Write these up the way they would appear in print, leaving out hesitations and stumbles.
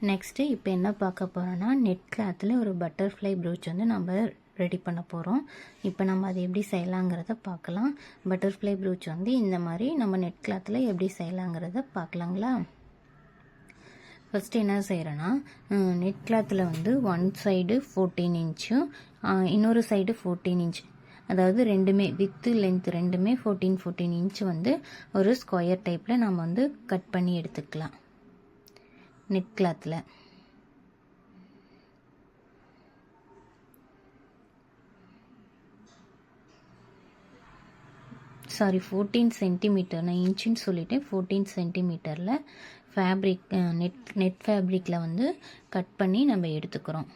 Next இப்போ என்ன பார்க்க போகிறோன்னா, நெட் கிளாத்தில் ஒரு பட்டர்ஃப்ளை ப்ரூச் வந்து நம்ம ரெடி பண்ண போகிறோம். இப்போ நம்ம அதை எப்படி செய்யலாங்கிறத பார்க்கலாம். பட்டர்ஃப்ளை ப்ரூச் வந்து இந்த மாதிரி நம்ம நெட் கிளாத்தில் எப்படி செய்யலாங்கிறத பார்க்கலாங்களா? ஃபஸ்ட்டு என்ன செய்கிறேன்னா, நெட் கிளாத்தில் வந்து ஒன் சைடு 14 இன்ச்சும் இன்னொரு சைடு 14 இன்ச், அதாவது ரெண்டுமே வித்து லென்த் ரெண்டுமே 14 இன்ச் வந்து ஒரு ஸ்கொயர் டைப்பில் நம்ம வந்து கட் பண்ணி எடுத்துக்கலாம். நெட் கிளாத்தில் சாரி 14 சென்டிமீட்டர், நான் இன்ச்சுன்னு சொல்லிட்டேன். 14 சென்டிமீட்டரில் ஃபேப்ரிக் நெட் ஃபேப்ரிக்கில் வந்து கட் பண்ணி நம்ம எடுத்துக்கிறோம்.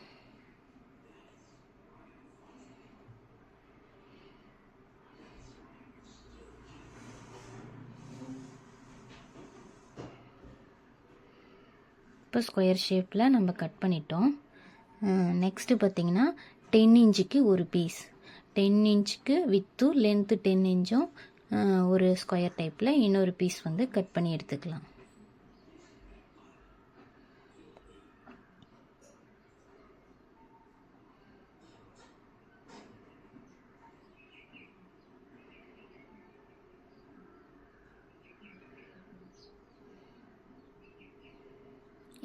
இப்போ ஸ்கொயர் ஷேப்பில் நம்ம கட் பண்ணிட்டோம். நெக்ஸ்ட்டு பார்த்திங்கன்னா 10 இன்ச்சுக்கு ஒரு பீஸ், 10 இன்ச்சுக்கு வித்து லென்த்து 10 இன்ச்சும் ஒரு ஸ்கொயர் டைப்பில் இன்னொரு பீஸ் வந்து கட் பண்ணி எடுத்துக்கலாம்.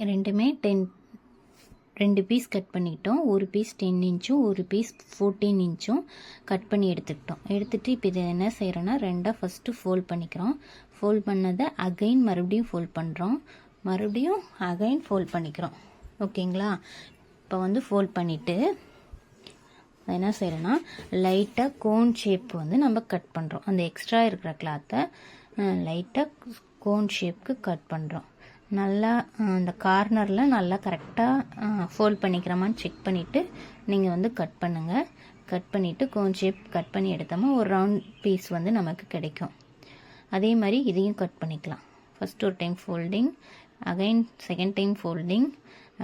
ரெண்டுமே 2 பீஸ் கட் பண்ணிக்கிட்டோம். ஒரு பீஸ் 10 இன்ச்சும் ஒரு பீஸ் 14 இன்ச்சும் கட் பண்ணி எடுத்துக்கிட்டோம். எடுத்துகிட்டு இப்போ இதை என்ன செய்கிறோன்னா, ரெண்டாக ஃபஸ்ட்டு ஃபோல்ட் பண்ணிக்கிறோம். ஃபோல்ட் பண்ணதை அகைன் மறுபடியும் ஃபோல்ட் பண்ணுறோம், மறுபடியும் அகைன் ஃபோல்ட் பண்ணிக்கிறோம். ஓகேங்களா? இப்போ வந்து ஃபோல்ட் பண்ணிவிட்டு என்ன செய்கிறோன்னா, லைட்டாக கோன் ஷேப் வந்து நம்ம கட் பண்ணுறோம். அந்த எக்ஸ்ட்ரா இருக்கிற கிளாத்தை லைட்டாக கோன் ஷேப்புக்கு கட் பண்ணுறோம். நல்லா அந்த கார்னரில் நல்லா கரெக்டாக ஃபோல்ட் பண்ணிக்கிறோமான்னு செக் பண்ணிவிட்டு நீங்கள் வந்து கட் பண்ணுங்கள். கட் பண்ணிவிட்டு கோன் ஷேப் கட் பண்ணி எடுத்தோமா ஒரு ரவுண்ட் பீஸ் வந்து நமக்கு கிடைக்கும். அதே மாதிரி இதையும் கட் பண்ணிக்கலாம். ஃபஸ்ட் ஒரு time folding, again second time folding,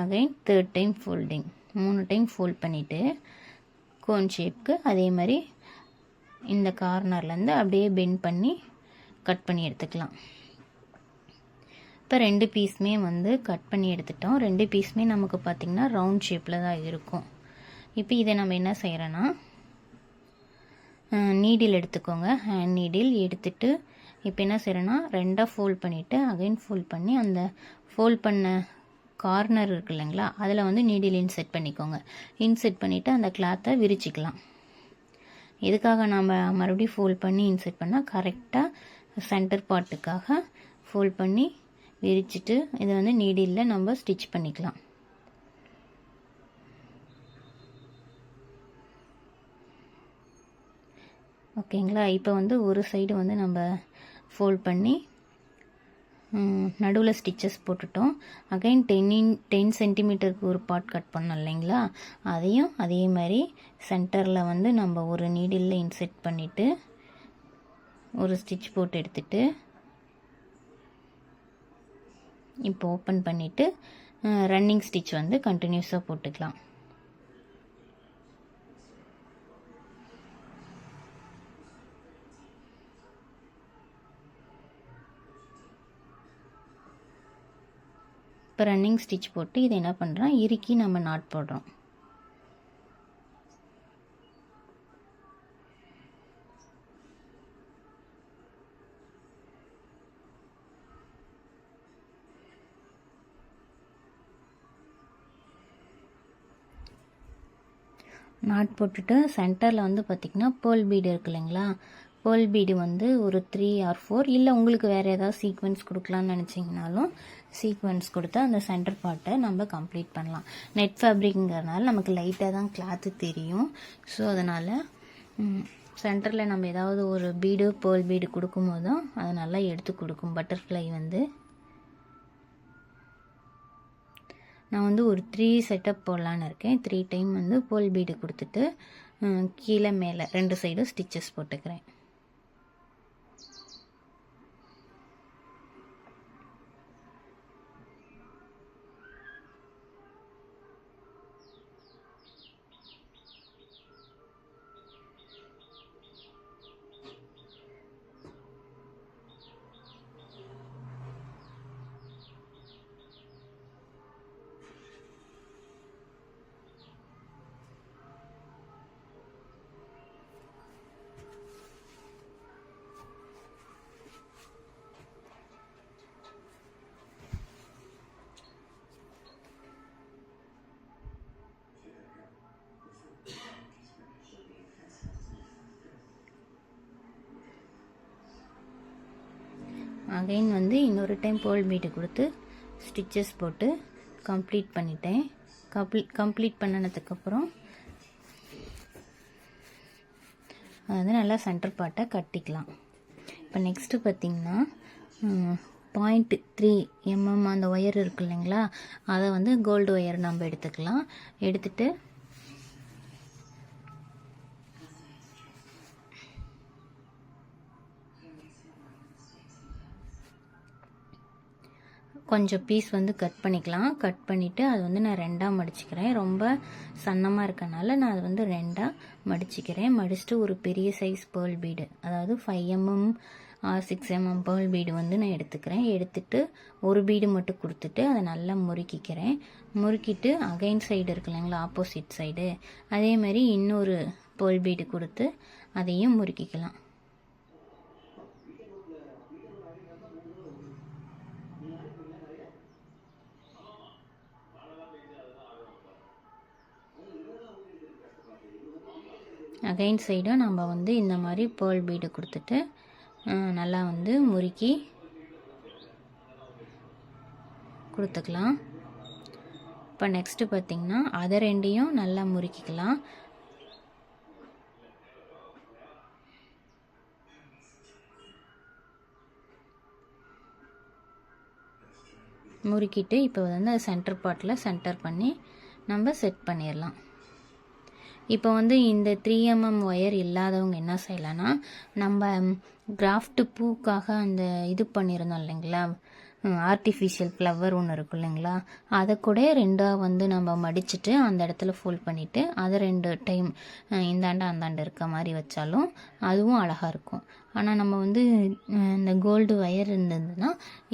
again third time folding, 3 time fold பண்ணிவிட்டு கோன் ஷேப்புக்கு அதே மாதிரி இந்த கார்னர்லேருந்து அப்படியே பெண்ட் பண்ணி கட் பண்ணி எடுத்துக்கலாம். இப்போ 2 பீஸுமே வந்து கட் பண்ணி எடுத்துட்டோம். 2 பீஸுமே நமக்கு பார்த்திங்கன்னா ரவுண்ட் ஷேப்பில் தான் இருக்கும். இப்போ இதை நம்ம என்ன செய்கிறோன்னா, நீடில் எடுத்துக்கோங்க, ஹேண்ட் நீடில் எடுத்துகிட்டு இப்போ என்ன செய்கிறோன்னா, ரெண்டாக ஃபோல்ட் பண்ணிவிட்டு அகைன் ஃபோல்ட் பண்ணி அந்த ஃபோல்ட் பண்ண கார்னர் இருக்கு இல்லைங்களா, அதில் வந்து நீடில் இன்செர்ட் பண்ணிக்கோங்க. இன்செர்ட் பண்ணிவிட்டு அந்த கிளாத்தை விரிச்சிக்கலாம். எதுக்காக நம்ம மறுபடியும் ஃபோல்ட் பண்ணி இன்செர்ட் பண்ணால் கரெக்டாக சென்டர் பார்ட்டுக்காக ஃபோல்ட் பண்ணி விரிச்சிட்டு இதை வந்து நீடிலில் நம்ம ஸ்டிச் பண்ணிக்கலாம். ஓகேங்களா? இப்போ வந்து ஒரு சைடு வந்து நம்ம ஃபோல்ட் பண்ணி நடுவில் ஸ்டிச்சஸ் போட்டுட்டோம். அகைன் 10 சென்டிமீட்டருக்கு ஒரு பார்ட் கட் பண்ணோம் இல்லைங்களா, அதையும் அதே மாதிரி சென்டரில் வந்து நம்ம ஒரு நீடிலில் இன்செர்ட் பண்ணிவிட்டு ஒரு ஸ்டிச் போட்டு எடுத்துகிட்டு இப்போ ஓப்பன் பண்ணிவிட்டு ரன்னிங் ஸ்டிச் வந்து கண்டினியூஸாக போட்டுக்கலாம். இப்போ ரன்னிங் ஸ்டிச் போட்டு இதை என்ன பண்ணுறோம், இறுக்கி நம்ம நாட் போடுறோம். நாட் போட்டுட்டு சென்டரில் வந்து பார்த்திங்கன்னா பேர்ல் பீடு இருக்கு இல்லைங்களா, பேர்ல் பீடு வந்து ஒரு 3 or 4, இல்லை உங்களுக்கு வேறு ஏதாவது சீக்வென்ஸ் கொடுக்கலான்னு நினச்சிங்கனாலும் சீக்வென்ஸ் கொடுத்து அந்த சென்டர் பார்ட்டை நம்ம கம்ப்ளீட் பண்ணலாம். நெட் ஃபேப்ரிக்ங்கிறதுனால நமக்கு லைட்டாக தான் கிளாத்து தெரியும். ஸோ அதனால் சென்டரில் நம்ம ஏதாவது ஒரு பீடு பேர்ல் பீடு கொடுக்கும்போது தான் அதை நல்லா எடுத்து கொடுக்கும் பட்டர்ஃப்ளை வந்து. நான் வந்து ஒரு 3 செட்டப் போடலான்னு இருக்கேன். 3 டைம் வந்து பேர்ல் பீடு கொடுத்துட்டு கீழே மேலே 2 சைடும் ஸ்டிச்சஸ் போட்டுக்கிறேன். அகைன் வந்து இன்னொரு டைம் பேர்ல் பீடு கொடுத்து ஸ்டிச்சஸ் போட்டு கம்ப்ளீட் பண்ணிட்டேன். கம்ப்ளீட் பண்ணினதுக்கப்புறம் அது நல்லா சென்டர் பார்ட்டை கட்டிக்கலாம். இப்போ நெக்ஸ்ட்டு பார்த்திங்கன்னா 0.3 mm அந்த ஒயர் இருக்கு இல்லைங்களா, அதை வந்து கோல்டு ஒயர் நம்ம எடுத்துக்கலாம். எடுத்துட்டு கொஞ்சம் பீஸ் வந்து கட் பண்ணிக்கலாம். கட் பண்ணிவிட்டு அது வந்து நான் 2ஆக மடிச்சுக்கிறேன். ரொம்ப சன்னமாக இருக்கனால நான் அது வந்து 2ஆக மடிச்சுக்கிறேன். மடிச்சுட்டு ஒரு பெரிய சைஸ் பேர்ல் பீடு, அதாவது 5 mm or 6 mm pearl bead வந்து நான் எடுத்துக்கிறேன். எடுத்துட்டு ஒரு பீடு மட்டும் கொடுத்துட்டு அதை நல்லா முறுக்கிக்கிறேன். முறுக்கிட்டு அகைன் சைடு இருக்கு இல்லைங்களா, ஆப்போசிட் சைடு, அதே மாதிரி இன்னொரு பேர்ல் பீடு கொடுத்து அதையும் முறுக்கிக்கலாம். அகைன் சைடும் நம்ம வந்து இந்த மாதிரி பேர்ல் பீடு கொடுத்துட்டு நல்லா வந்து முறுக்கி கொடுத்துக்கலாம். இப்போ நெக்ஸ்ட்டு பார்த்திங்கன்னா அதை 2ஐயும் நல்லா முறுக்கிக்கலாம். முறுக்கிட்டு இப்போ வந்து சென்டர் பார்ட்டில் சென்டர் பண்ணி நம்ம செட் பண்ணிடலாம். இப்போ வந்து இந்த 3 mm ஒயர் இல்லாதவங்க என்ன செய்யலான்னா, நம்ம கிராஃப்ட் பூக்காக அந்த இது பண்ணியிருந்தோம் இல்லைங்களா, ஆர்டிஃபிஷியல் ஃப்ளவர் ஒன்று இருக்கும் இல்லைங்களா, அதை கூட 2ஆக வந்து நம்ம மடிச்சுட்டு அந்த இடத்துல ஃபோல்ட் பண்ணிவிட்டு அதை 2 டைம் இந்தாண்ட அந்தாண்ட இருக்க மாதிரி வச்சாலும் அதுவும் அழகாக இருக்கும். ஆனால் நம்ம வந்து இந்த கோல்டு ஒயர் இருந்ததுன்னா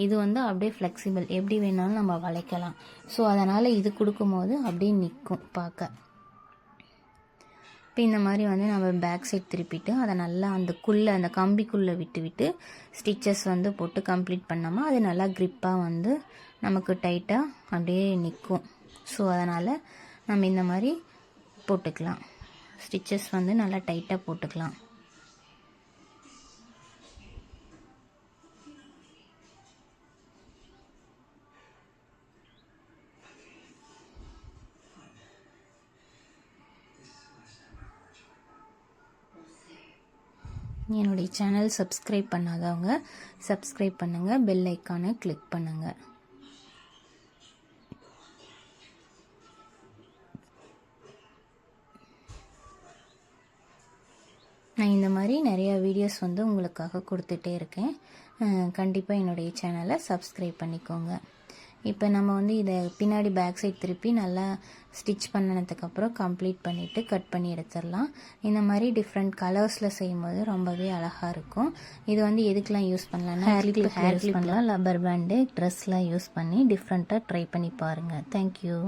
இது வந்து அப்படியே ஃப்ளெக்சிபிள், எப்படி வேணாலும் நம்ம வளைக்கலாம். ஸோ அதனால் இது கொடுக்கும்போது அப்படியே நிற்கும் பார்க்க. இப்போ இந்த மாதிரி வந்து நம்ம பேக் சைட் திருப்பிட்டு அதை நல்லா அந்த கம்பிக்குள்ளே விட்டு ஸ்டிச்சஸ் வந்து போட்டு கம்ப்ளீட் பண்ணோமா அது நல்லா க்ரிப்பாக வந்து நமக்கு டைட்டாக அப்படியே நிற்கும். ஸோ அதனால் நம்ம இந்த மாதிரி போட்டுக்கலாம். ஸ்டிச்சஸ் வந்து நல்லா டைட்டாக போட்டுக்கலாம். என்னுடைய சேனல் சப்ஸ்கிரைப் பண்ணாதவங்க சப்ஸ்கிரைப் பண்ணுங்கள், பெல் ஐக்கானை கிளிக் பண்ணுங்கள். நான் இந்த மாதிரி நிறையா வீடியோஸ் வந்து உங்களுக்காக கொடுத்துட்டே இருக்கேன். கண்டிப்பாக என்னுடைய சேனலை சப்ஸ்கிரைப் பண்ணிக்கோங்க. இப்போ நம்ம வந்து இதை பின்னாடி பேக் சைட் திருப்பி நல்லா ஸ்டிச் பண்ணினதுக்கப்புறம் கம்ப்ளீட் பண்ணிவிட்டு கட் பண்ணி எடுத்துடலாம். இந்த மாதிரி டிஃப்ரெண்ட் கலர்ஸில் செய்யும்போது ரொம்பவே அழகாக இருக்கும். இது வந்து எதுக்கெலாம் யூஸ் பண்ணலாம்னா ஹேர் கிளிப் பண்ணலாம், லப்பர் பேண்டு, ட்ரெஸ்லாம் யூஸ் பண்ணி டிஃப்ரெண்ட்டாக ட்ரை பண்ணி பாருங்கள். தேங்க்யூ.